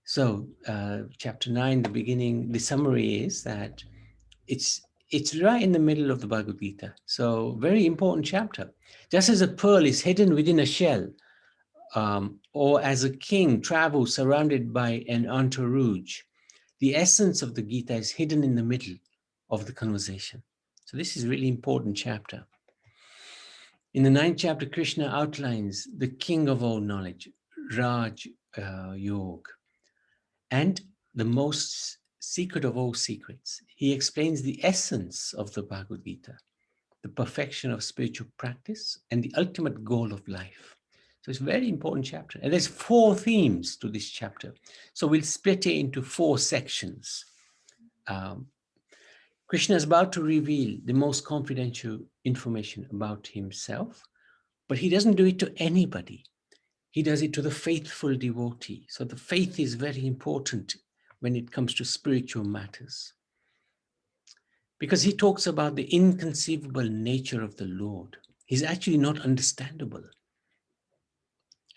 So, chapter 9, the beginning, the summary is that it's right in the middle of the Bhagavad Gita. So, very important chapter. Just as a pearl is hidden within a shell, or as a king travels surrounded by an entourage, the essence of the Gita is hidden in the middle of the conversation. So, this is a really important chapter. In the 9th chapter, Krishna outlines the king of all knowledge, Raj Yoga, and the most secret of all secrets. He explains the essence of the Bhagavad Gita, the perfection of spiritual practice, and the ultimate goal of life. So it's a very important chapter. And there's 4 themes to this chapter. So we'll split it into 4 sections. Krishna is about to reveal the most confidential information about himself, but he doesn't do it to anybody. He does it to the faithful devotee. So the faith is very important when it comes to spiritual matters, because he talks about the inconceivable nature of the Lord. He's actually not understandable.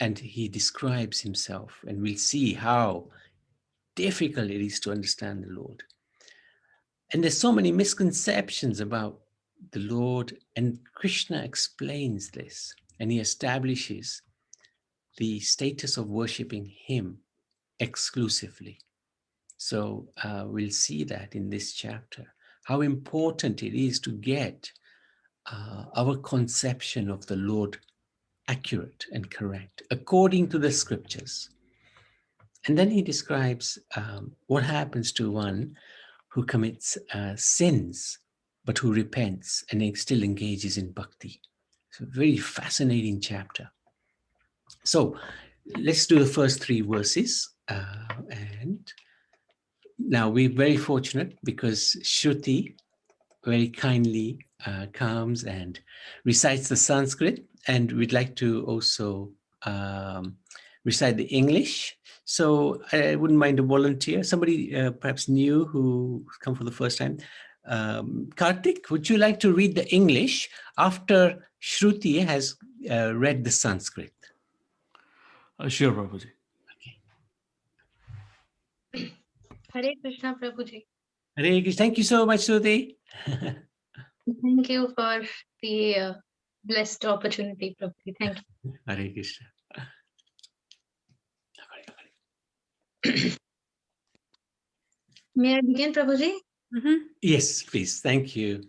And he describes himself, and we'll see how difficult it is to understand the Lord. And there's so many misconceptions about the Lord, and Krishna explains this, and he establishes the status of worshipping him exclusively. So we'll see that in this chapter, how important it is to get our conception of the Lord accurate and correct, according to the scriptures. And then he describes what happens to one who commits sins, but who repents and still engages in bhakti. It's a very fascinating chapter. So let's do the first 3 verses. And now we're very fortunate because Shruti very kindly comes and recites the Sanskrit, and we'd like to also recite the English. So I wouldn't mind a volunteer, somebody perhaps new who come for the first time. Karthik, would you like to read the English after Shruti has read the Sanskrit? Sure, Prabhuji. Okay. Hare Krishna, Prabhuji. Hare Krishna. Thank you so much, Shruti. Thank you for the blessed opportunity, Prabhuji. Thank you. Hare Krishna. May I begin, Prabhuji? Yes, please. Thank you.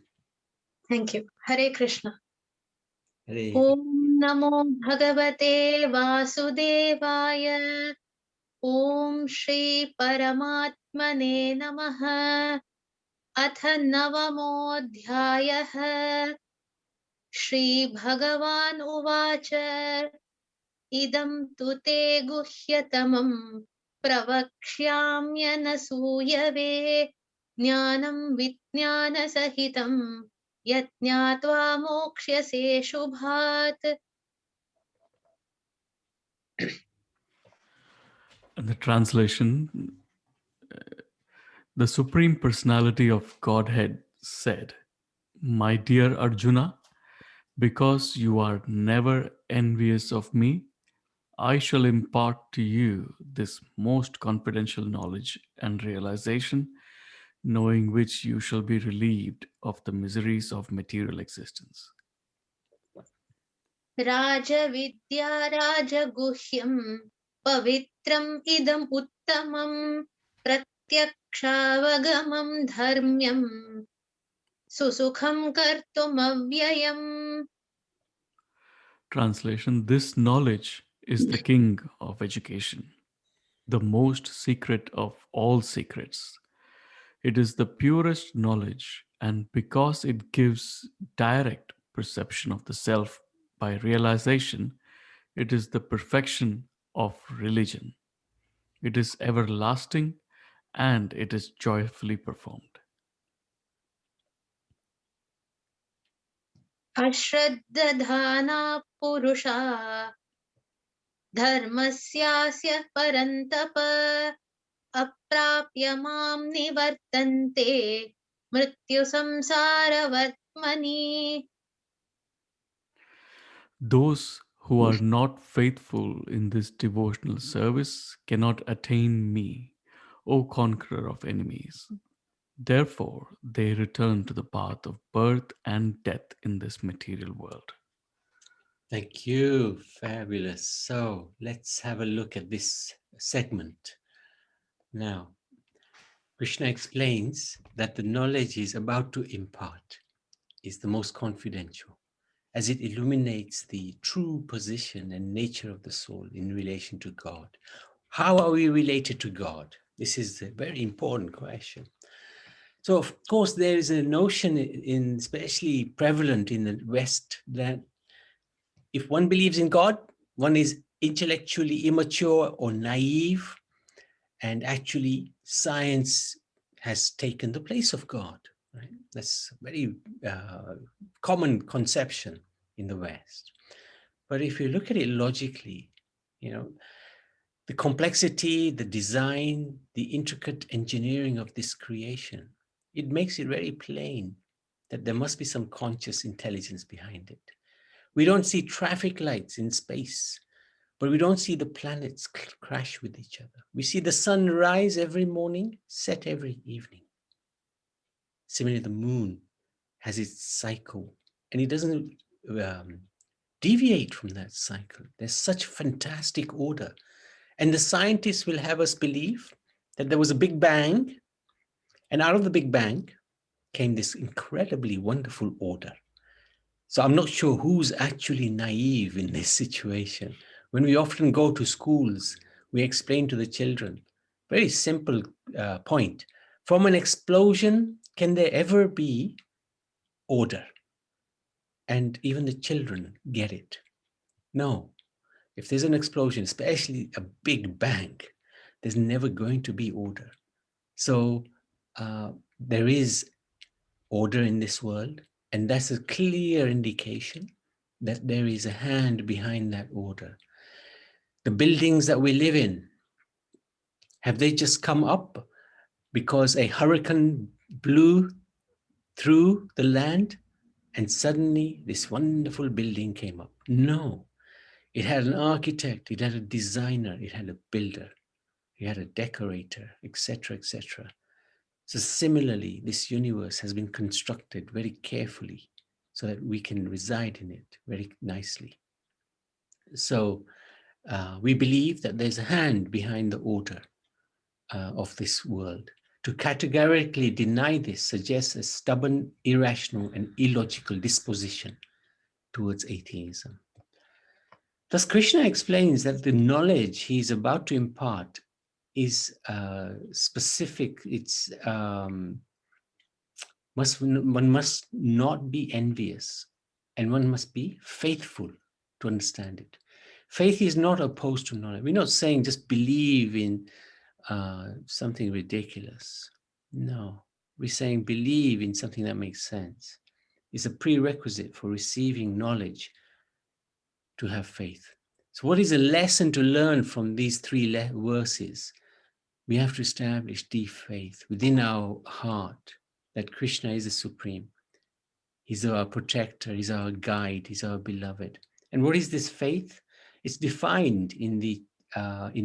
Thank you. Hare Krishna. Hare. Om Namo Bhagavate Vasudevaya. Om Shri Paramatmane Namaha. Atha Navamodhyayah. Shri Bhagavan Uvacha. Idam tu te guhyatamam pravakshyamyanasuyave jnanam vijnana sahitam yatnyatva mokshase shubhat. And the translation, the Supreme Personality of Godhead said, "My dear Arjuna, because you are never envious of me, I shall impart to you this most confidential knowledge and realization, knowing which you shall be relieved of the miseries of material existence." Raja vidya raja guhyam pavitram idam uttamam pratyakshaavagamam dharmyam susukham kartum avyayam. Translation: this knowledge is the king of education, the most secret of all secrets. It is the purest knowledge, and because it gives direct perception of the self by realization, it is the perfection of religion. It is everlasting, and it is joyfully performed. Ashraddhana purusha dharmasyasya parantapa aprapya mam nivartante mrityu samsara vartmani. Those who are not faithful in this devotional service cannot attain me, O conqueror of enemies. Therefore, they return to the path of birth and death in this material world. Thank you. Fabulous. So let's have a look at this segment. Now, Krishna explains that the knowledge he is about to impart is the most confidential, as it illuminates the true position and nature of the soul in relation to God. How are we related to God? This is a very important question. So, of course, there is a notion, especially prevalent in the West, that if one believes in God, one is intellectually immature or naive, and actually science has taken the place of God. Right? That's a very common conception in the West. But if you look at it logically, the complexity, the design, the intricate engineering of this creation, it makes it very plain that there must be some conscious intelligence behind it. We don't see traffic lights in space, but we don't see the planets crash with each other. We see the sun rise every morning, set every evening. Similarly, the moon has its cycle, and it doesn't deviate from that cycle. There's such fantastic order. And the scientists will have us believe that there was a big bang, and out of the big bang came this incredibly wonderful order. So I'm not sure who's actually naive in this situation. When we often go to schools, we explain to the children, very simple point. From an explosion, can there ever be order? And even the children get it. No. If there's an explosion, especially a big bang, there's never going to be order. So there is order in this world, and that's a clear indication that there is a hand behind that order. The buildings that we live in, have they just come up because a hurricane blew through the land and suddenly this wonderful building came up? No. It had an architect, it had a designer, it had a builder, it had a decorator, etc., etc. So similarly, this universe has been constructed very carefully so that we can reside in it very nicely. So we believe that there's a hand behind the order of this world. To categorically deny this suggests a stubborn, irrational, and illogical disposition towards atheism. Thus, Krishna explains that the knowledge he is about to impart is specific. One must not be envious, and one must be faithful to understand it. Faith is not opposed to knowledge. We're not saying just believe in something ridiculous. No, we're saying believe in something that makes sense. It's a prerequisite for receiving knowledge to have faith. So what is a lesson to learn from these three verses? We have to establish deep faith within our heart that Krishna is the Supreme. He's our protector, he's our guide, he's our beloved. And what is this faith? It's defined in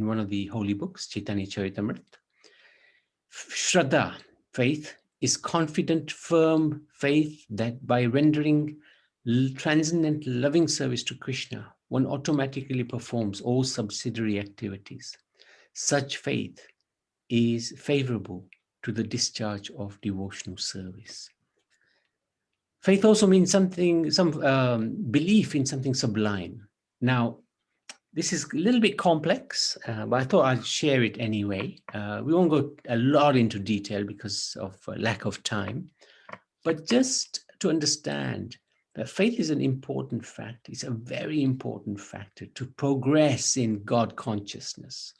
one of the holy books, Chaitanya Charitamrita. Shraddha, faith, is confident, firm faith that by rendering transcendental loving service to Krishna, one automatically performs all subsidiary activities. Such faith is favorable to the discharge of devotional service. Faith also means some belief in something sublime. Now, this is a little bit complex, but I thought I'd share it anyway. We won't go a lot into detail because of lack of time, but just to understand that faith is an important factor. It's a very important factor to progress in God consciousness.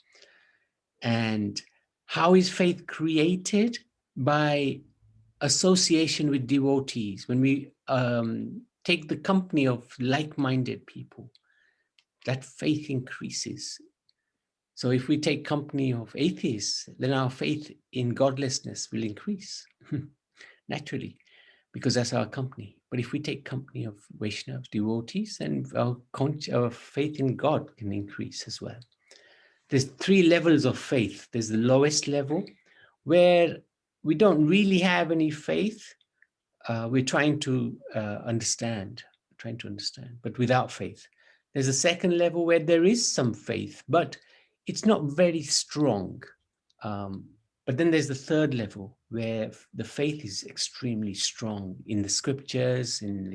And how is faith created? By association with devotees. When we take the company of like-minded people, that faith increases. So if we take company of atheists, then our faith in godlessness will increase naturally, because that's our company. But if we take company of Vaishnavas, devotees, then our faith in God can increase as well. There's 3 levels of faith. There's the lowest level where we don't really have any faith. We're trying to understand, but without faith. There's a second level where there is some faith, but it's not very strong. But then there's the third level where the faith is extremely strong in the scriptures, in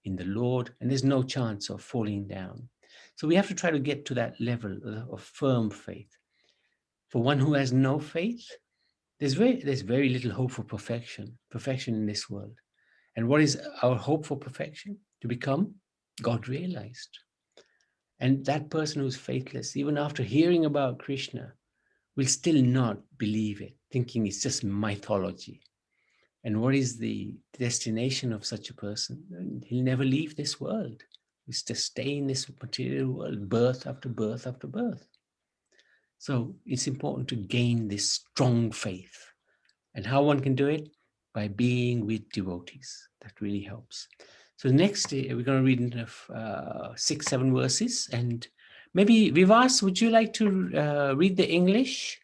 the Lord, and there's no chance of falling down. So we have to try to get to that level of firm faith. For one who has no faith, there's very little hope for perfection in this world. And what is our hope for perfection? To become God realized. And that person who's faithless, even after hearing about Krishna, will still not believe it, thinking it's just mythology. And what is the destination of such a person? He'll never leave this world. He'll just stay in this material world, birth after birth after birth. So it's important to gain this strong faith. And how one can do it? By being with devotees. That really helps. So next, we're going to read 6, 7 verses. And maybe, Vivas, would you like to read the English?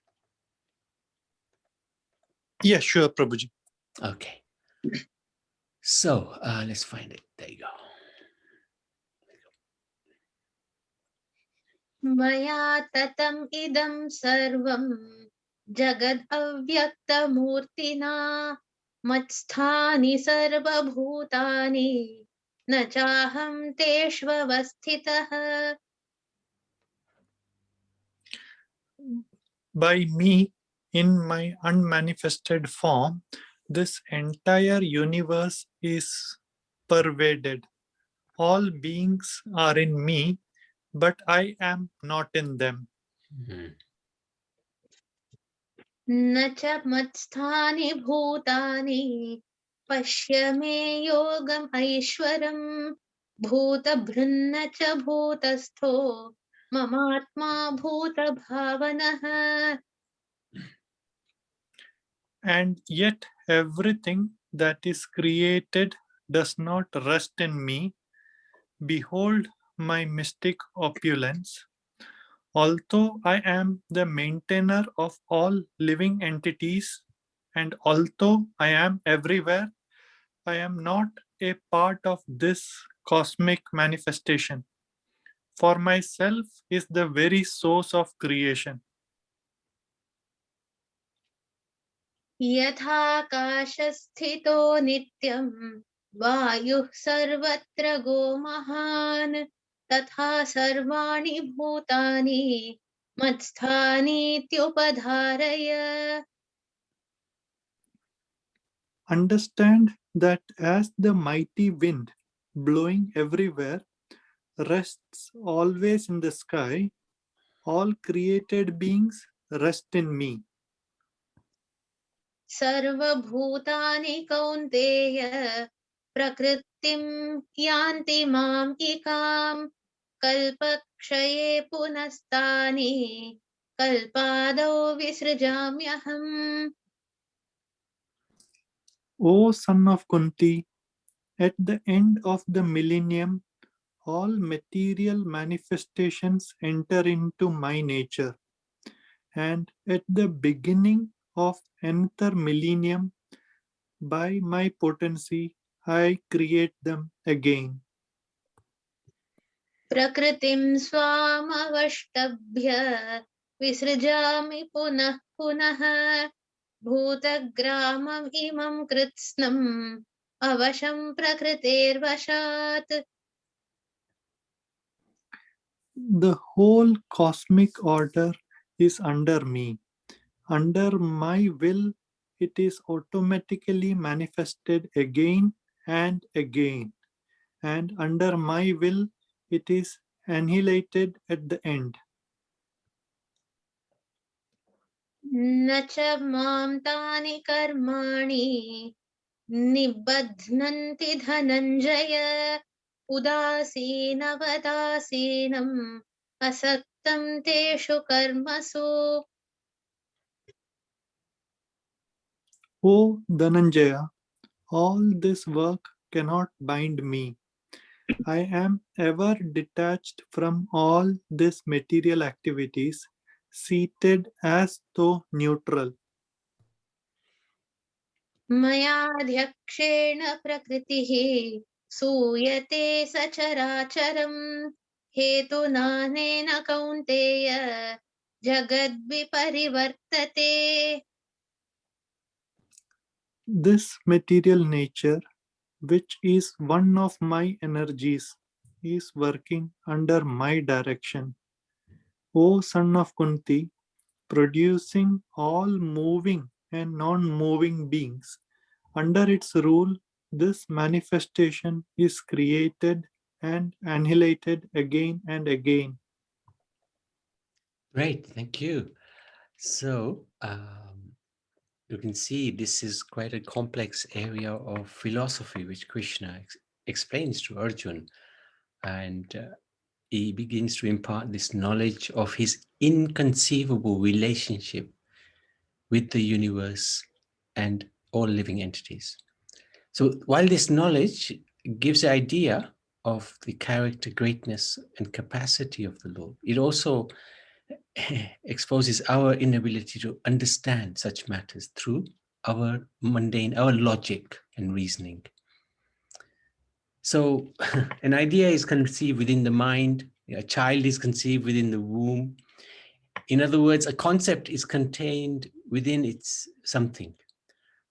Yeah, sure, Prabhuji. Okay. So let's find it. There you go. Maya tatam idam sarvam jagad avyaktamurtina matsthani sarvabhutani na chaham teshvavasthitah. By me, in my unmanifested form, this entire universe is pervaded. All beings are in me, but I am not in them. न च मत्स्थानि भूतानि पश्य मे योगम् ऐश्वरम् भूतभृन्न च भूतस्थो ममात्मा भूतभावनः. And yet everything that is created does not rest in me. Behold my mystic opulence. Although I am the maintainer of all living entities, and although I am everywhere, I am not a part of this cosmic manifestation. For myself is the very source of creation. यथाकाशस्थितो नित्यं वायुः सर्वत्र गोमहान् तथा सर्वाणि भूतानि मत्स्थानीत्युपधारय. Understand that as the mighty wind blowing everywhere rests always in the sky, all created beings rest in me. सर्वभूतानि कौन्तेय प्रकृतिं यान्ति माम् इकाम् कल्पक्षये पुनस्तानि कल्पादौ विसृजाम्यहम्. O son of Kunti, at the end of the millennium, all material manifestations enter into my nature. And at the beginning of another millennium, by my potency, I create them again. प्रकृतिं स्वामवष्टभ्य विसृजामि पुनः पुनः भूतग्रामम् इमं कृत्स्नम् अवशं प्रकृतेर्वशात्. The whole cosmic order is under me. Under my will, it is automatically manifested again and again. And under my will, it is annihilated at the end. न च मां तानि कर्माणि निबध्नन्ति धनञ्जय उदासीनवदासीनम् असक्तं तेषु कर्मसु. O Dhananjaya, all this work cannot bind me. I am ever detached from all these material activities, seated as though neutral. मयाध्यक्षेण प्रकृतिः सूयते सचराचरम् हेतुनानेन कौन्तेय जगद्विपरिवर्तते. This material nature, which is one of my energies, is working under my direction. O son of Kunti, producing all moving and non-moving beings. Under its rule, this manifestation is created and annihilated again and again. Great, thank you. So you can see this is quite a complex area of philosophy which Krishna explains to Arjun, and he begins to impart this knowledge of his inconceivable relationship with the universe and all living entities. So while this knowledge gives the idea of the character, greatness, and capacity of the Lord, it also exposes our inability to understand such matters through our mundane, our logic and reasoning. So an idea is conceived within the mind, a child is conceived within the womb. In other words, a concept is contained within its something.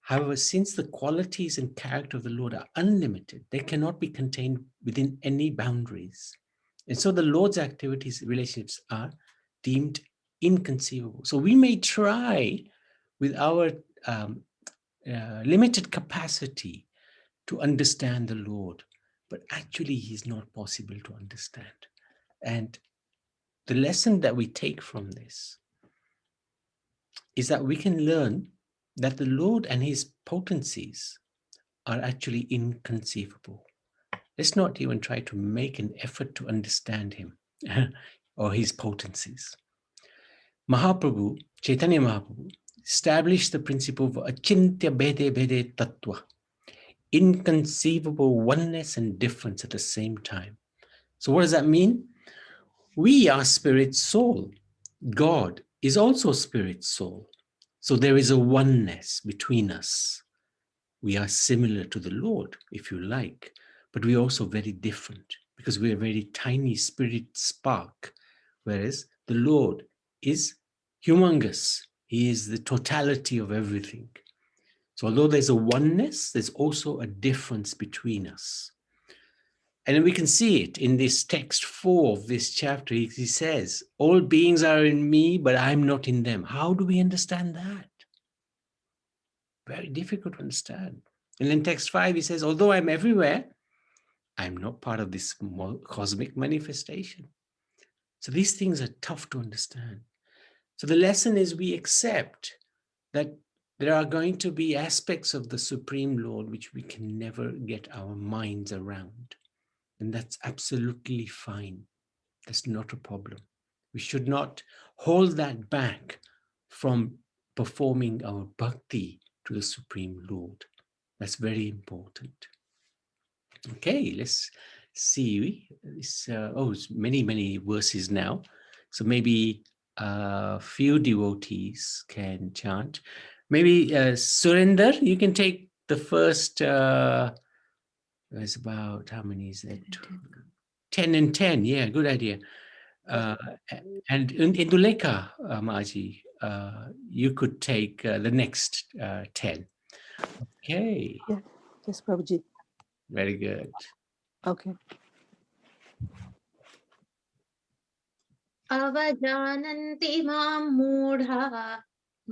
However, since the qualities and character of the Lord are unlimited, they cannot be contained within any boundaries. And so the Lord's activities, relationships are deemed inconceivable. So we may try with our limited capacity to understand the Lord, but actually he's not possible to understand. And the lesson that we take from this is that we can learn that the Lord and his potencies are actually inconceivable. Let's not even try to make an effort to understand him or his potencies. Mahaprabhu, Chaitanya Mahaprabhu, established the principle of achintya bhede bhede tattva, inconceivable oneness and difference at the same time. So what does that mean? We are spirit soul. God is also spirit soul. So there is a oneness between us. We are similar to the Lord, if you like, but we're also very different because we're a very tiny spirit spark, whereas the Lord is humongous. He is the totality of everything. So although there's a oneness, there's also a difference between us. And we can see it in this text 4 of this chapter. He says, all beings are in me, but I'm not in them. How do we understand that? Very difficult to understand. And in text 5, he says, although I'm everywhere, I'm not part of this cosmic manifestation. So these things are tough to understand. So the lesson is we accept that there are going to be aspects of the Supreme Lord which we can never get our minds around. And that's absolutely fine. That's not a problem. We should not hold that back from performing our bhakti to the Supreme Lord. That's very important. Okay, let's see. It's many verses now. So maybe a few devotees can chant. Maybe Surinder, you can take the first. There's about how many is it? 10 and 10. Yeah, good idea. And Induleka Maji, you could take the next 10. Okay. Yeah. Yes, Prabhuji. Very good. Okay. अवजानन्ति मां मूढाः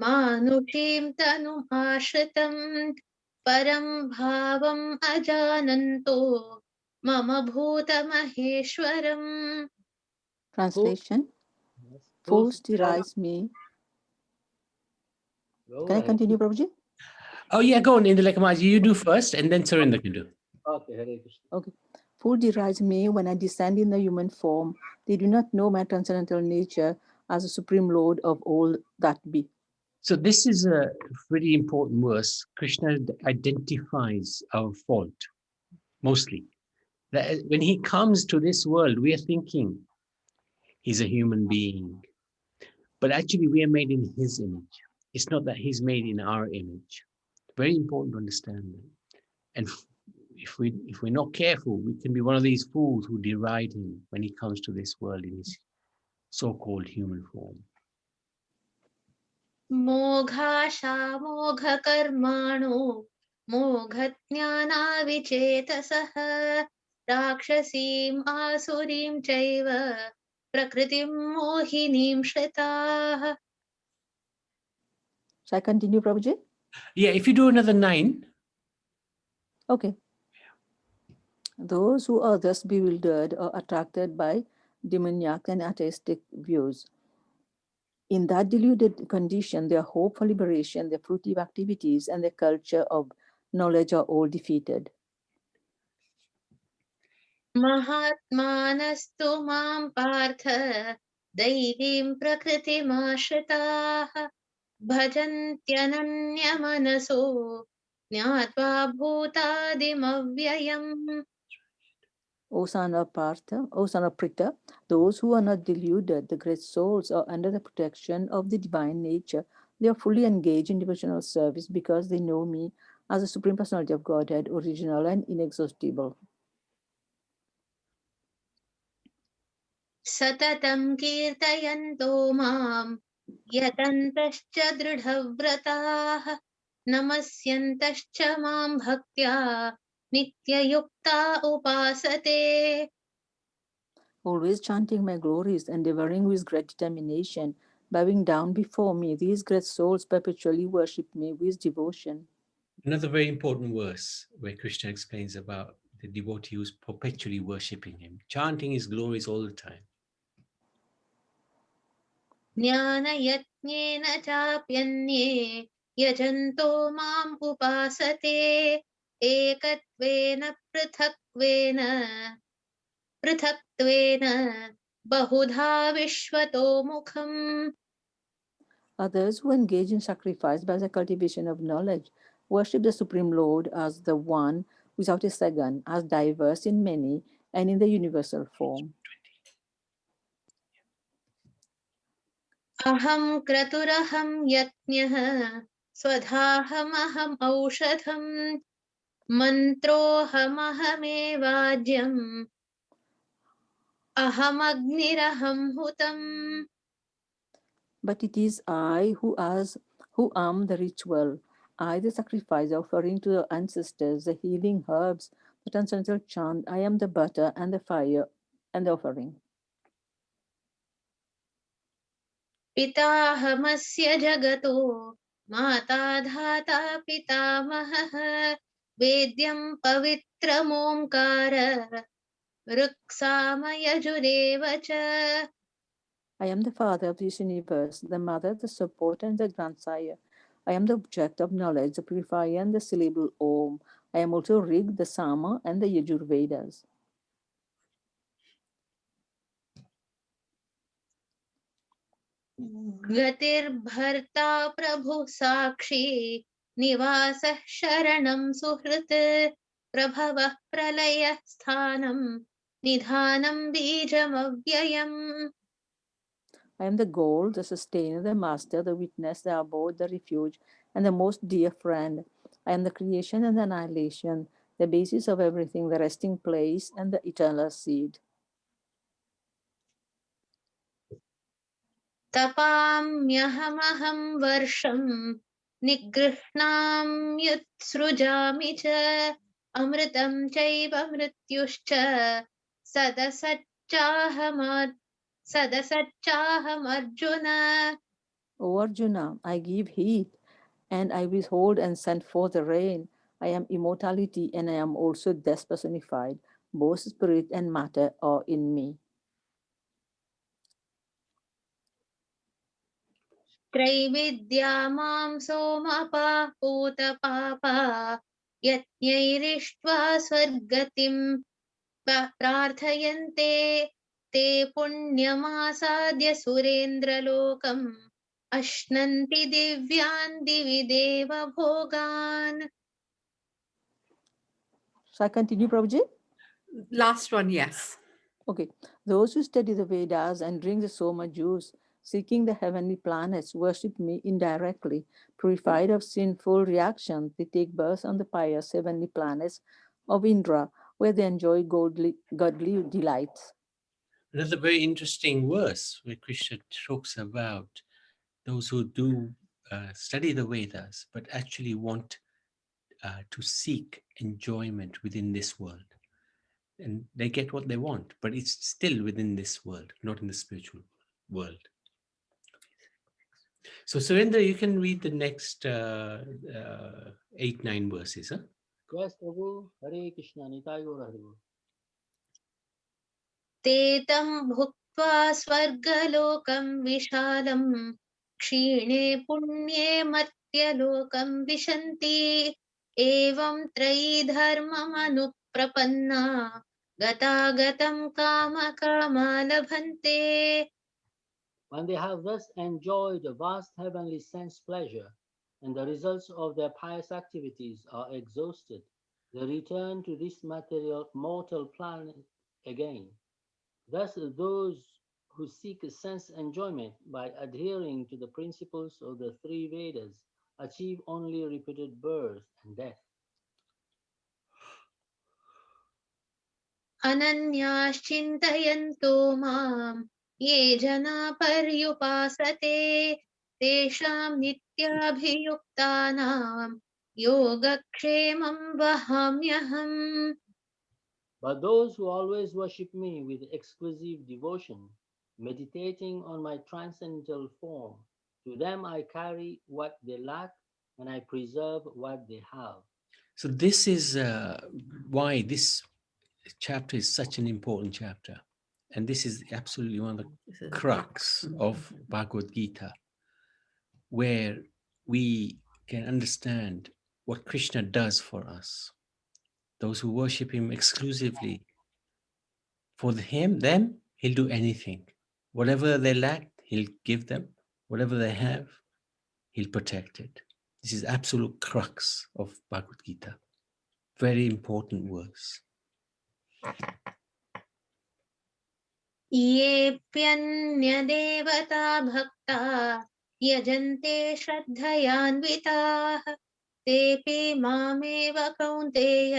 मानुषीं तनुम् आश्रितम् परं भावम् अजानन्तो मम भूतमहेश्वरम्. Translation. Fools deride me. Can I continue, Prabhuji? Oh yeah, go on, Induleka Maji. You do first, and then Surinder can do. Okay, Hare Krishna. Okay. Fools deride me when I descend in the human form. They do not know my transcendental nature as the Supreme Lord of all that be. So this is a pretty important verse. Krishna identifies our fault. mostly. That when he comes to this world, we are thinking he's a human being. But actually, we are made in his image. It's not that he's made in our image. Very important to understand that. And if we're not careful, we can be one of these fools who deride him when he comes to this world in his so-called human form. मोघाशा मोघकर्माणो मोघज्ञानाविचेतसः राक्षसीम् आसुरीं चैव प्रकृतिं मोहिनीं श्रिताः. Shall I continue, Prabhuji? Yeah, if you do another 9. Okay. Those who are thus bewildered or attracted by demoniac and atheistic views. In that deluded condition, their hope for liberation, their fruitive activities, and their culture of knowledge are all defeated. महात्मानस्तु मां पार्थ दैवीं प्रकृतिमाश्रिताः भजन्त्यनन्यमनसो ज्ञात्वा भूतादिमव्ययम्. O son of Partha, O son of Pritha, those who are not deluded, the great souls, are under the protection of the divine nature. They are fully engaged in devotional service because they know me as the Supreme Personality of Godhead, original and inexhaustible. सततं कीर्तयन्तो मां यतन्तश्च दृढव्रताः नमस्यन्तश्च मां भक्त्या नित्ययुक्ता उपासते. Always chanting my glories, endeavoring with great determination, bowing down before me, these great souls perpetually worship me with devotion. Another very important verse where Krishna explains about the devotee who's perpetually worshipping him, chanting his glories all the time. ज्ञानयज्ञेन चाप्यन्ये यजन्तो माम् उपासते एकत्वेन पृथक्त्वेन बहुधा विश्वतो मुखम्. Others who engage in sacrifice by the cultivation of knowledge worship the Supreme Lord as the one without a second, as diverse in many and in the universal form. अहं क्रतुरहं यज्ञः स्वधाहमहम् औषधम् मन्त्रोऽहमहमेवाज्यम् अहमग्निरहं हुतम्. But it is I who am the ritual, I the sacrifice offering to the ancestors, the healing herbs, the transcendental chant. I am the butter and the fire and the offering. पिताहमस्य जगतो माता धाता पितामहः वेद्यं पवित्रमोङ्कार ऋक्सामयजुरेव च. I am the father of this universe, the mother, the support, and the grandsire. I am the object of knowledge, the purifier, and the syllable Om. I am also Rig, the Sama, and the Yajur Vedas. गतिर्भर्ता प्रभुः साक्षी निवासः शरणं सुहृत् प्रभवः प्रलयः स्थानं निधानं बीजमव्ययम्. I am the goal, the sustainer, the master, the witness, the abode, the refuge, and the most dear friend. I am the creation and the annihilation, the basis of everything, the resting place, and the eternal seed. तपाम्यहमहं वर्षं निगृह्णाम्युत्सृजामि च अमृतं चैव मृत्युश्च सदसच्चाहमर्जुन. O Arjuna, I give heat, and I withhold and send forth the rain. I am immortality, and I am also death personified. Both spirit and matter are in me. त्रैविद्या मां सोमपा पूतपापा यज्ञैरिष्ट्वा स्वर्गतिं प्रार्थयन्ते ते पुण्यमासाद्य सुरेन्द्रलोकम् अश्नन्ति दिव्यान् दिवि देव भोगान्. So I continue, Prabhuji? Last one, yes. Okay. Those who study the Vedas and drink the Soma juice, seeking the heavenly planets, worship me indirectly. Purified of sinful reactions, they take birth on the pious heavenly planets of Indra, where they enjoy godly delights. Another very interesting verse where Krishna talks about those who do study the Vedas, but actually want to seek enjoyment within this world. And they get what they want, but it's still within this world, not in the spiritual world. So Surendra, you can read the next 8-9 verses. Huh? Yes, Prabhu. Hare Krishna, Nitai Gaur Hare. ते तं भुक्त्वा स्वर्गलोकं विशालं क्षीणे पुण्ये मर्त्यलोकं विशन्ति एवं त्रयी धर्ममनुप्रपन्ना गतागतं कामकामा लभन्ते. When they have thus enjoyed a vast heavenly sense pleasure, and the results of their pious activities are exhausted, they return to this mortal planet again. Thus, those who seek sense enjoyment by adhering to the principles of the three Vedas achieve only repeated birth and death. अनन्याश्चिन्तयन्तो माम् ये जना पर्युपासते तेषां नित्याभियुक्तानां योगक्षेमं वहाम्यहम्. But those who always worship me with exclusive devotion, meditating on my transcendental form, to them I carry what they lack and I preserve what they have. So this is why this chapter is such an important chapter. And this is absolutely one of the crux of Bhagavad Gita, where we can understand what Krishna does for us. Those who worship him exclusively, for them, he'll do anything. Whatever they lack, he'll give them. Whatever they have, he'll protect it. This is absolute crux of Bhagavad Gita. Very important verse. येऽप्यन्यदेवता भक्ता यजन्ते श्रद्धयान्विताः तेऽपि मामेव कौन्तेय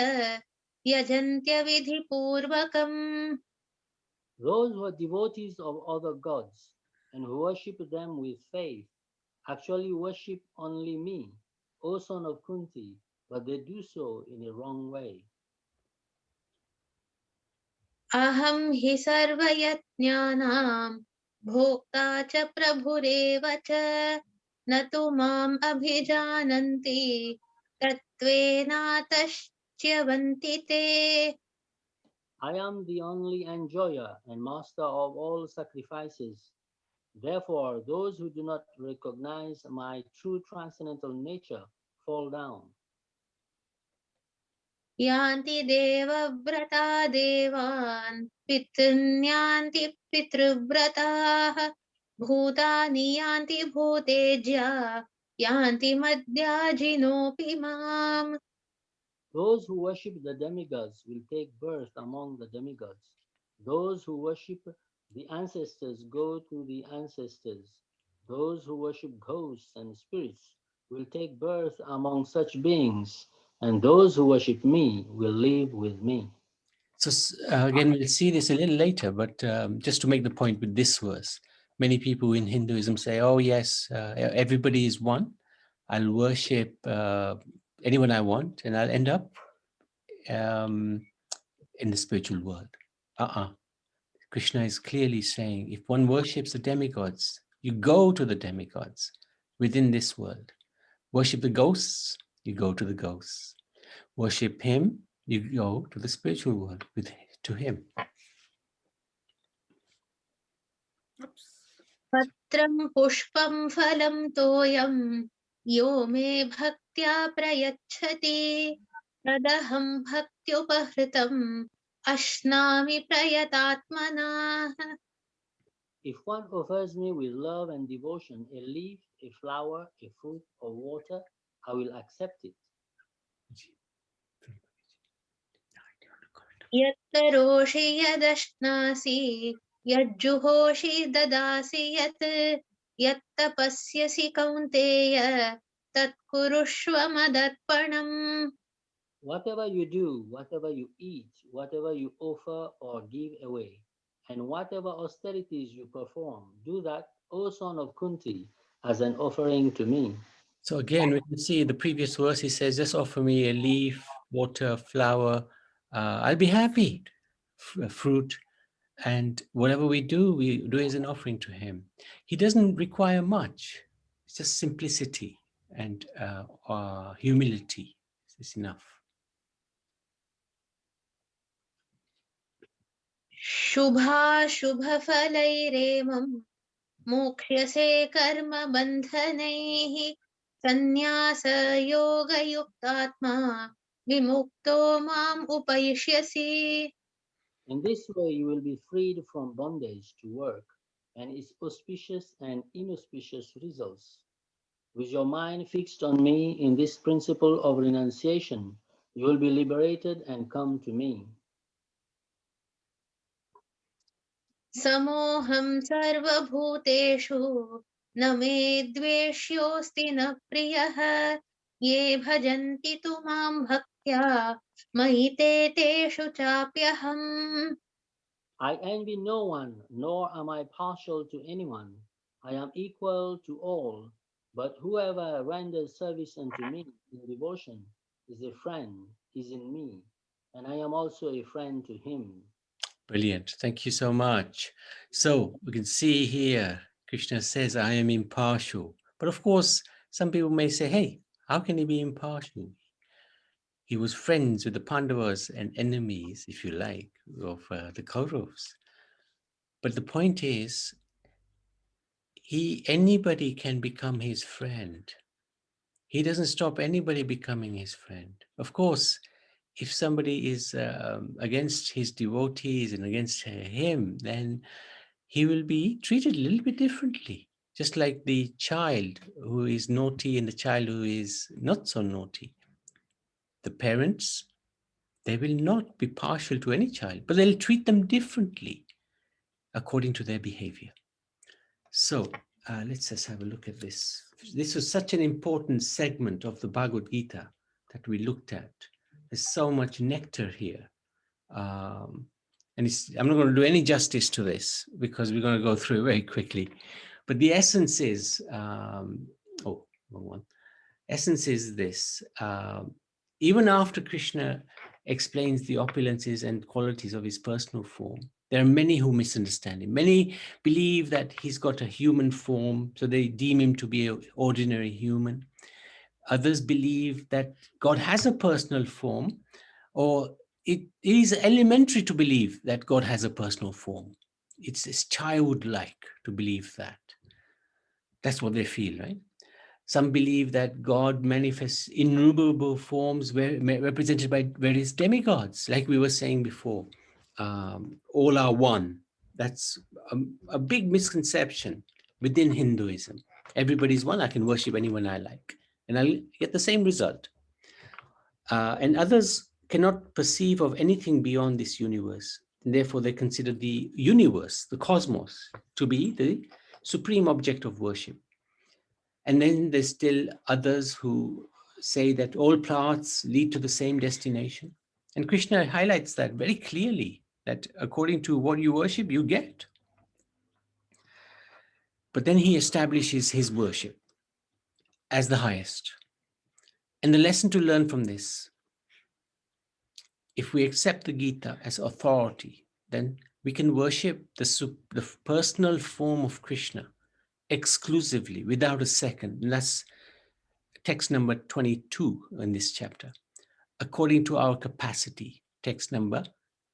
यजन्त्यविधिपूर्वकम्. Those who are devotees of other gods and who worship them with faith actually worship only me, O son of Kunti, but they do so in a wrong way. अहं हि सर्वयज्ञानां भोक्ता च प्रभुरेव च न तु माम् अभिजानन्ति तत्त्वेनातश्च्यवन्ति ते. I am the only enjoyer and master of all sacrifices. Therefore, those who do not recognize my true transcendental nature fall down. यान्ति देवव्रता देवान् पितृन्यान्ति पितृव्रताः भूतानि यान्ति भूतेज्या यान्ति मद्याजिनोऽपि माम्. Those who worship the demigods will take birth among the demigods. Those who worship the ancestors go to the ancestors. Those who worship ghosts and spirits will take birth among such beings. And those who worship me will live with me. So again, we'll see this a little later, but just to make the point with this verse, many people in Hinduism say, oh yes, everybody is one. I'll worship anyone I want and I'll end up in the spiritual world. Krishna is clearly saying, if one worships the demigods, you go to the demigods within this world. Worship the ghosts, you go to the ghosts. Worship him, you go to the spiritual world to him. पत्रं पुष्पं फलं तोयं यो मे भक्त्या प्रयच्छति तदहं भक्त्युपहृतम् अश्नामि प्रयतात्मना. If one offers me with love and devotion a leaf, a flower, a fruit, or water, I will accept it. यत्करोषि यदश्नासि यज्जुहोषि ददासि यत् यत्तपस्यसि कौन्तेय तत्कुरुष्व मदर्पणम्. Whatever you do, whatever you eat, whatever you offer or give away, and whatever austerities you perform, do that, O son of Kunti, as an offering to me. So again, we can see the previous verse, he says, just offer me a leaf, water, flower. I'll be happy. Fruit. And whatever we do as an offering to him. He doesn't require much. It's just simplicity and humility. It's enough. शुभाशुभफलैरेमम् मोक्ष्यसे कर्मबन्धनैः सन्न्यासयोगयुक्तात्मा विमुक्तो माम् उपैष्यसि. In this way, you will be freed from bondage to work and its auspicious and inauspicious results. With your mind fixed on me in this principle of renunciation, you will be liberated and come to me. समोऽहं सर्वभूतेषु न मे द्वेष्योऽस्ति न प्रियः ये भजन्ति तु मां भक्त्या मयि ते तेषु चाप्यहम्. I envy no one, nor am I partial to anyone. I am equal to all, but whoever renders service unto me in devotion is a friend, is in me, and I am also a friend to him. Brilliant. Thank you so much. So we can see here, Krishna says, I am impartial. But of course, some people may say, hey, how can he be impartial? He was friends with the Pandavas and enemies, if you like, of the Kauravas. But the point is, anybody can become his friend. He doesn't stop anybody becoming his friend. Of course, if somebody is against his devotees and against him, then he will be treated a little bit differently. Just like the child who is naughty and the child who is not so naughty. The parents, they will not be partial to any child, but they'll treat them differently according to their behavior. So let's just have a look at this. This was such an important segment of the Bhagavad Gita that we looked at. There's so much nectar here. And I'm not going to do any justice to this because we're going to go through it very quickly. But the essence is, wrong one. Essence is this. Even after Krishna explains the opulences and qualities of his personal form, there are many who misunderstand him. Many believe that he's got a human form, so they deem him to be an ordinary human. Others believe that God has a personal form, or it is elementary to believe that God has a personal form. It's childlike to believe that. That's what they feel, right? Some believe that God manifests innumerable forms represented by various demigods, like we were saying before. All are one. That's a big misconception within Hinduism. Everybody's one. I can worship anyone I like, and I'll get the same result. And others cannot perceive of anything beyond this universe. And therefore, they consider the universe, the cosmos, to be the supreme object of worship. And then there's still others who say that all paths lead to the same destination. And Krishna highlights that very clearly, that according to what you worship, you get. But then he establishes his worship as the highest. And the lesson to learn from this, if we accept the Gita as authority, then we can worship the personal form of Krishna exclusively, without a second. And that's text number 22 in this chapter. According to our capacity, text number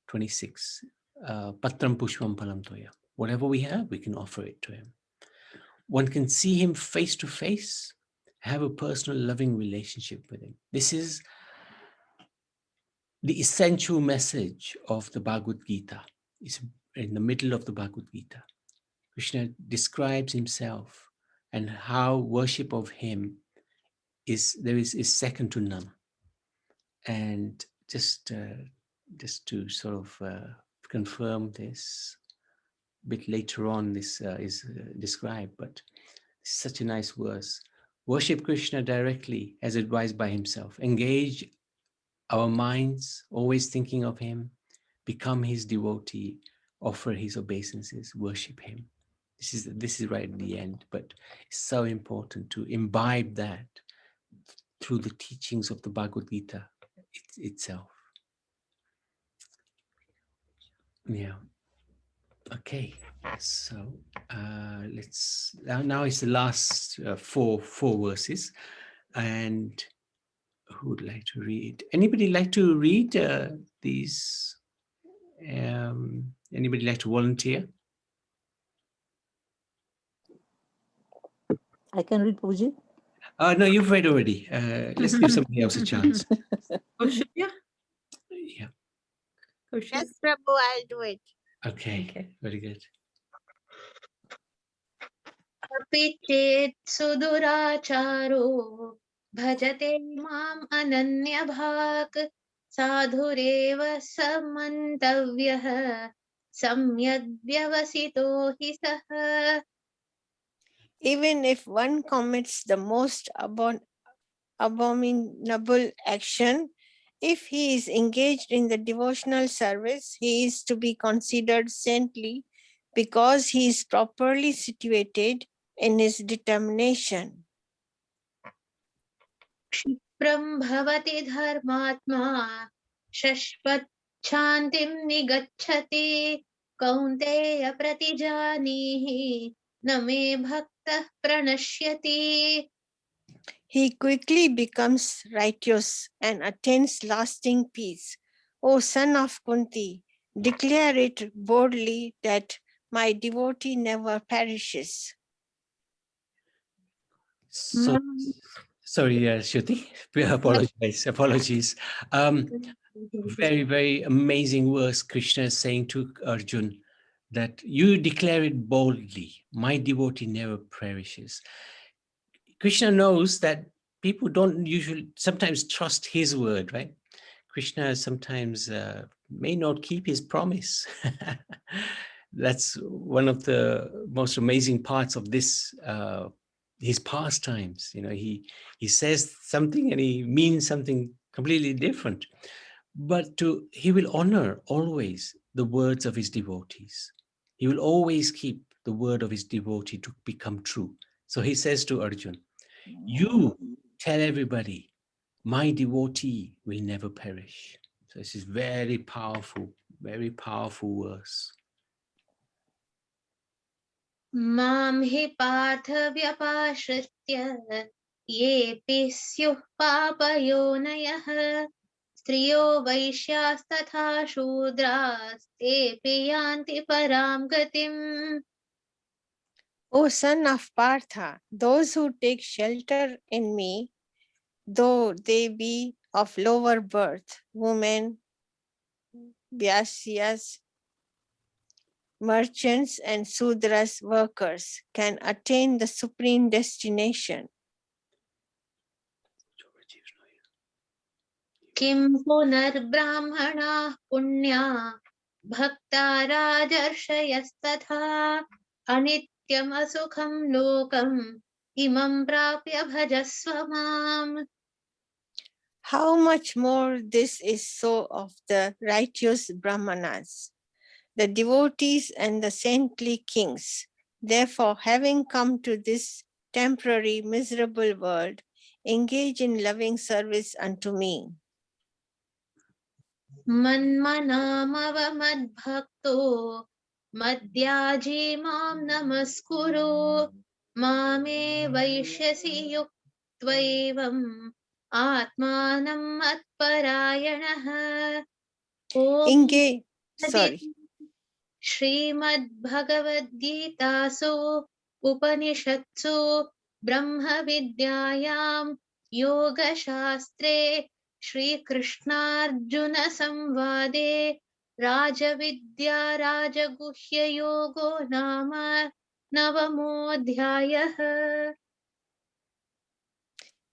26. Patram pushpam palam toya. Whatever we have, we can offer it to him. One can see him face to face, have a personal loving relationship with him. This is the essential message of the Bhagavad Gita. It's in the middle of the Bhagavad Gita. Krishna describes himself and how worship of him is second to none. And just just to sort of confirm this, a bit later on this is described, but such a nice verse. Worship Krishna directly as advised by himself. Engage our minds, always thinking of him. Become his devotee. Offer his obeisances. Worship him. This is right at the end, but it's so important to imbibe that through the teachings of the Bhagavad Gita itself. Yeah. Okay. So let's now it's the last four verses, and who would like to read? Anybody like to read these? Anybody like to volunteer? I can read, Prabhuji. No, you've read already. Let's give somebody else a chance. Kaushalya? Yeah. Kaushalya? Yes, Prabhu, I'll do it. Okay. Okay. Very good. अपि चेत् सुदुराचारो भजते माम् अनन्यभाक् साधुरेव समन्तव्यः सम्यग् व्यवसितो हि सः. Even if one commits the most abominable action, if he is engaged in the devotional service, he is to be considered saintly because he is properly situated in his determination. क्षिप्रम् भवति धर्मात्मा शश्वच्छान्तिं निगच्छति कौन्तेय प्रतिजानीहि न मे भक्तः प्रणश्यति. He quickly becomes righteous and attains lasting peace. O son of Kunti, declare it boldly that my devotee never perishes. So, sorry, Shruti. Apologies. Very, very amazing verse Krishna is saying to Arjun, that you declare it boldly. My devotee never perishes. Krishna knows that people don't usually sometimes trust his word, right? Krishna sometimes may not keep his promise. That's one of the most amazing parts of this, his pastimes. You know, he says something and he means something completely different. But he will honor always the words of his devotees. He will always keep the word of his devotee to become true. So he says to Arjun, you tell everybody, my devotee will never perish. So this is very powerful verse. मां हि पार्थ व्यपाश्रित्य येऽपि स्युः पापयोनयः स्त्रियो वैश्यास्तथा शूद्रास्तेऽपि यान्ति परां गतिम्. O son of Partha, those who take shelter in me, though they be of lower birth, women, Vyasyas, merchants, and Sudras workers, can attain the supreme destination. किं पुनर्ब्राह्मणाः पुण्या भक्ता राजर्षयस्तथा अनित्यमसुखं लोकम् इमं प्राप्य भजस्व माम्. How much more this is so of the righteous Brahmanas, the devotees and the saintly kings. Therefore, having come to this temporary miserable world, engage in loving service unto me. मन्मनामवमद्भक्तो मद्याजी मां नमस्कुरु मामे वैश्यसि युक्त्वैवम् आत्मानं मत्परायणः. Engage, sorry. श्रीमद्भगवद्गीतासु उपनिषत्सु ब्रह्मविद्यायां योगशास्त्रे श्रीकृष्णार्जुनसंवादे राजविद्या राजगुह्ययोगो नाम नवमोऽध्यायः.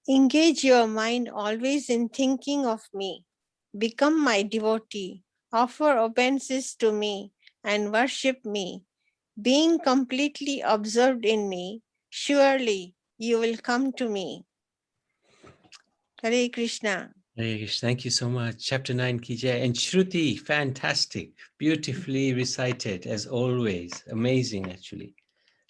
Engage your mind always in thinking of me. Become my devotee. offer obeisances to me, and worship me, being completely absorbed in me, surely you will come to me. Hare Krishna. Hare Krishna. Thank you so much. Chapter 9, Ki Jai. And Shruti, fantastic. Beautifully recited, as always. Amazing, actually.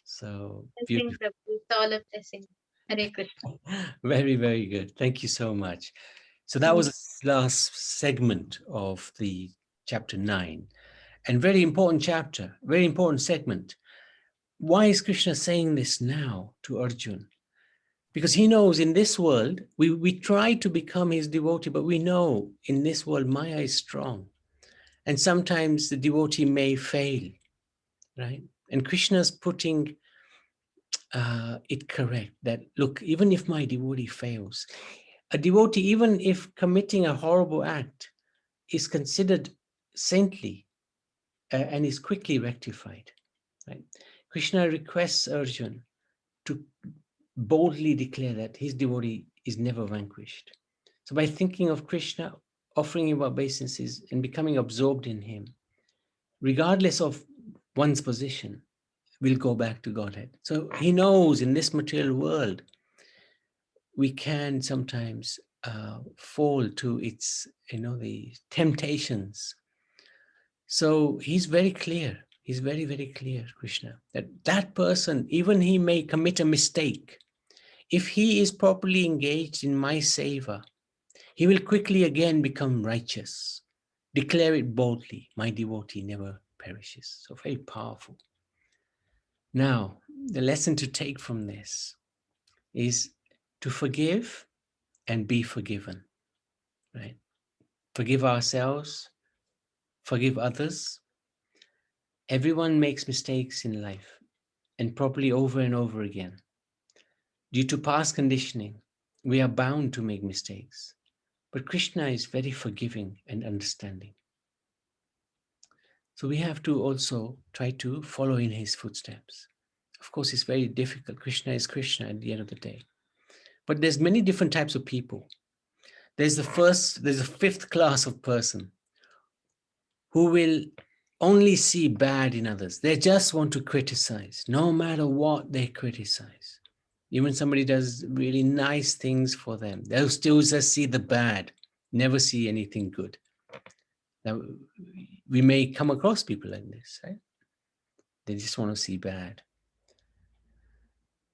So Blessing, beautiful. Prabhu. It's all a blessing. Hare Krishna. Very, very good. Thank you so much. So that was the last segment of the chapter 9. And very important chapter, very important segment. Why is Krishna saying this now to Arjun? Because he knows in this world, we try to become his devotee, but we know in this world, Maya is strong. And sometimes the devotee may fail, right? And Krishna's putting it correct that, look, even if my devotee fails, a devotee, even if committing a horrible act, is considered saintly and is quickly rectified, right? Krishna requests Arjun to boldly declare that his devotee is never vanquished. So by thinking of Krishna, offering him obeisances and becoming absorbed in him, regardless of one's position, will go back to Godhead. So he knows in this material world, we can sometimes fall to its, the temptations. So he's very clear. He's very, very clear, Krishna, that that person, even he may commit a mistake, if he is properly engaged in my seva, he will quickly again become righteous. Declare it boldly, my devotee never perishes. So very powerful. Now, the lesson to take from this is to forgive and be forgiven, right? Forgive ourselves, forgive others. Everyone makes mistakes in life, and probably over and over again. Due to past conditioning, we are bound to make mistakes. But Krishna is very forgiving and understanding. So we have to also try to follow in his footsteps. Of course, it's very difficult. Krishna is Krishna at the end of the day. But there's many different types of people. There's a fifth class of person who will only see bad in others. They just want to criticize, no matter what they criticize. Even somebody does really nice things for them, they'll still just see the bad, never see anything good. Now, we may come across people like this, right? They just want to see bad.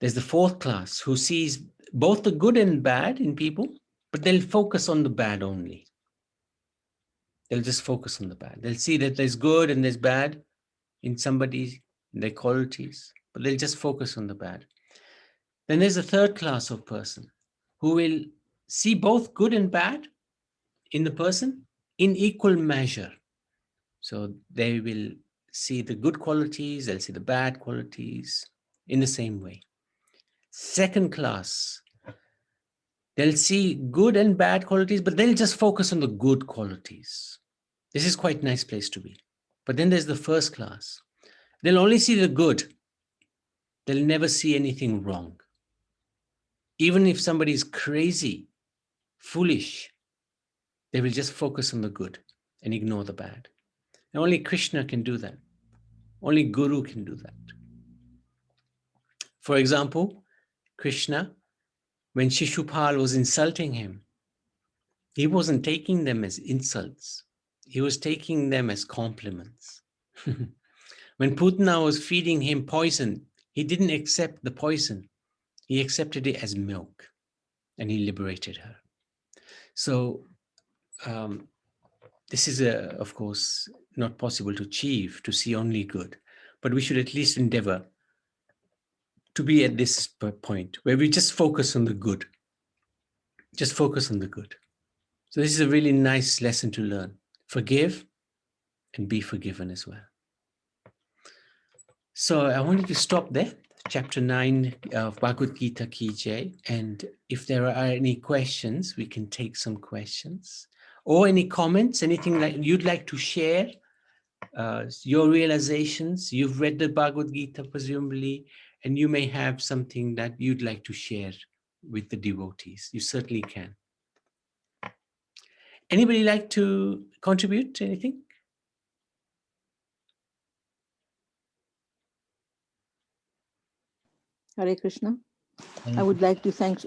There's the fourth class who sees both the good and bad in people, but they'll focus on the bad only. They'll just focus on the bad. They'll see that there's good and there's bad in somebody, their qualities, but they'll just focus on the bad. Then there's a third class of person who will see both good and bad in the person in equal measure. So they will see the good qualities, they'll see the bad qualities in the same way. Second class, they'll see good and bad qualities, but they'll just focus on the good qualities. This is quite a nice place to be. But then there's the first class. They'll only see the good. They'll never see anything wrong. Even if somebody is crazy, foolish, they will just focus on the good and ignore the bad. And only Krishna can do that. Only Guru can do that. For example, Krishna, when Shishupal was insulting him, he wasn't taking them as insults. He was taking them as compliments. When Putana was feeding him poison, he didn't accept the poison. He accepted it as milk, and he liberated her. So this is, of course, not possible to achieve, to see only good. But we should at least endeavor to be at this point where we just focus on the good. Just focus on the good. So this is a really nice lesson to learn. Forgive and be forgiven as well. So I wanted to stop there. Chapter 9 of Bhagavad Gita Ki Jai. And if there are any questions, we can take some questions. Or any comments, anything like you'd like to share, your realizations. You've read the Bhagavad Gita, presumably, and you may have something that you'd like to share with the devotees. You certainly can. Anybody like to contribute to anything? Hare Krishna. I would like to thank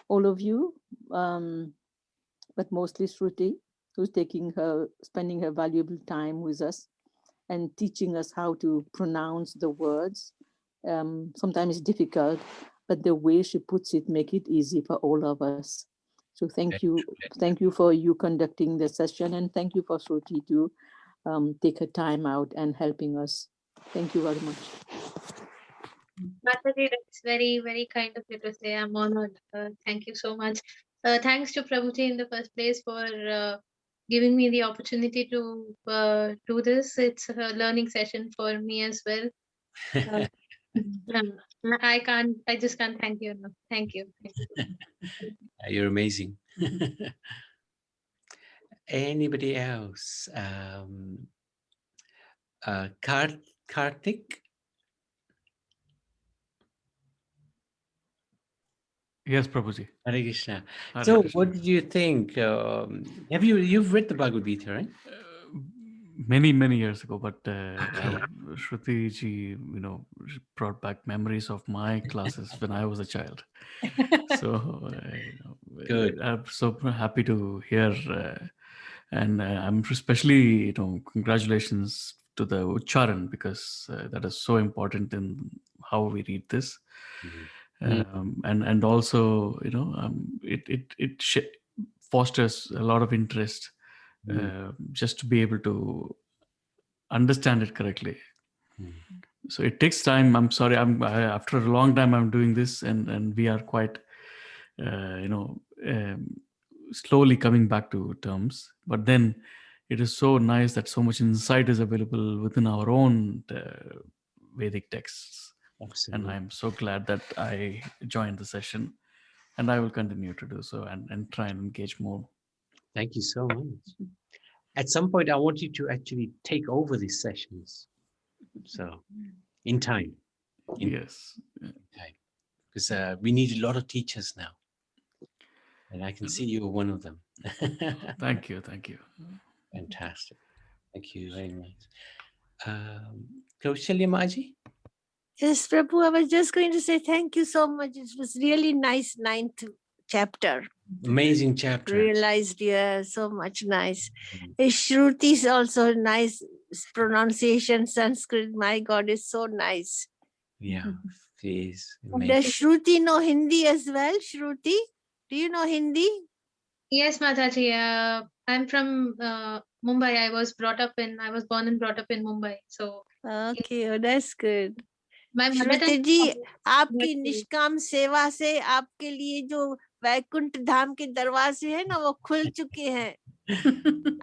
all of you, but mostly Shruti, who's spending her valuable time with us and teaching us how to pronounce the words. Sometimes it's difficult, but the way she puts it make it easy for all of us. So thank you for you conducting the session, and thank you for Shruti to take her time out and helping us. Thank you very much. Mataji, that's very, very kind of you to say. I'm honored. Thank you so much. Thanks to Prabhuji in the first place for giving me the opportunity to do this. It's a learning session for me as well. I just can't thank you enough. Thank you. You're amazing. Anybody else? Karthik? Yes, Prabhuji. Hare Krishna. Hare So Krishna. what did you think? You've read the Bhagavad Gita, right? Many years ago, but Shruti ji, brought back memories of my classes when I was a child. So Good. I'm so happy to hear, and I'm especially, congratulations to the Ucharan, because that is so important in how we read this. And also, it fosters a lot of interest, just to be able to understand it correctly. So it takes time. I'm sorry. After a long time I'm doing this, and we are quite, slowly coming back to terms. But then it is so nice that so much insight is available within our own Vedic texts. Absolutely. And I'm so glad that I joined the session, and I will continue to do so and try and engage more. Thank you so much. At some point, I want you to actually take over these sessions. So, in time. Yes. Because we need a lot of teachers now. And I can see you are one of them. Thank you. Fantastic. Thank you very much. Kaushalya Maji? Yes, Prabhu, I was just going to say thank you so much. It was really nice 9th chapter. Amazing chapter. Realized, yeah, so much nice. Shruti is also nice pronunciation. Sanskrit, my God, is so nice. Yeah, it is Does amazing. Shruti know Hindi as well? Shruti, do you know Hindi? Yes, Mataji. I'm from Mumbai. I was born and brought up in Mumbai. So Okay, oh, that's good. my mother Shruti tongue- जी, आपकी निष्काम सेवा से आपके लिए जो वैकुंठ धाम के दरवाजे हैं ना, वो खुल चुके हैं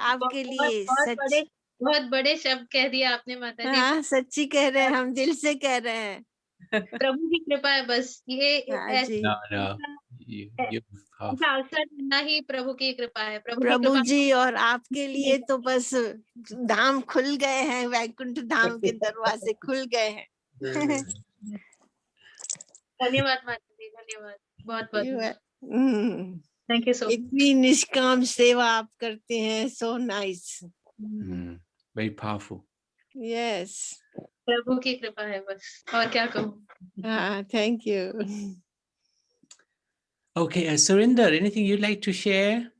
आपके लिए। बहुत बड़े शब्द कह दिया आपने माताजी। हाँ, सच्ची कह रहे हैं, हम दिल से कह रहे हैं। प्रभु की कृपा है बस। ये No. अवसर मिलना ही प्रभु की कृपा है। प्रभु जी और आपके लिए तो बस धाम खुल गए हैं, वैकुंठ धाम के दरवाजे खुल गए हैं। धन्यवाद माताजी, धन्यवाद बहुत बहुत। Thank you so much. इतनी निष्काम सेवा आप करते हैं, so nice. Very powerful. Yes, प्रभु की कृपा है बस, और क्या कहूँ। हाँ, thank you. Okay, Surinder, anything you'd like to share?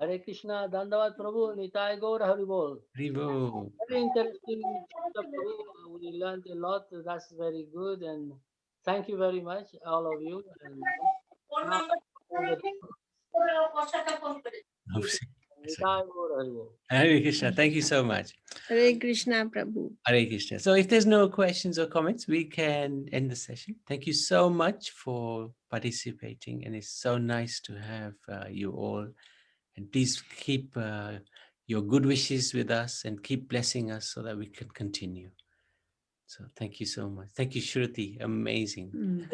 Hare Krishna, Dandavad Prabhu, Nitai Gaur Hari Bol. Rivo. Very interesting chapter, Prabhu. We learned a lot. That's very good, and thank you very much, all of you. And Nitai Gaur Hari Bol. Hare Krishna, thank you so much. Hare Krishna Prabhu. Hare Krishna. So if there's no questions or comments, we can end the session. Thank you so much for participating, and it's so nice to have you all. And please keep your good wishes with us and keep blessing us so that we can continue. So thank you so much. Thank you, Shruti. Amazing.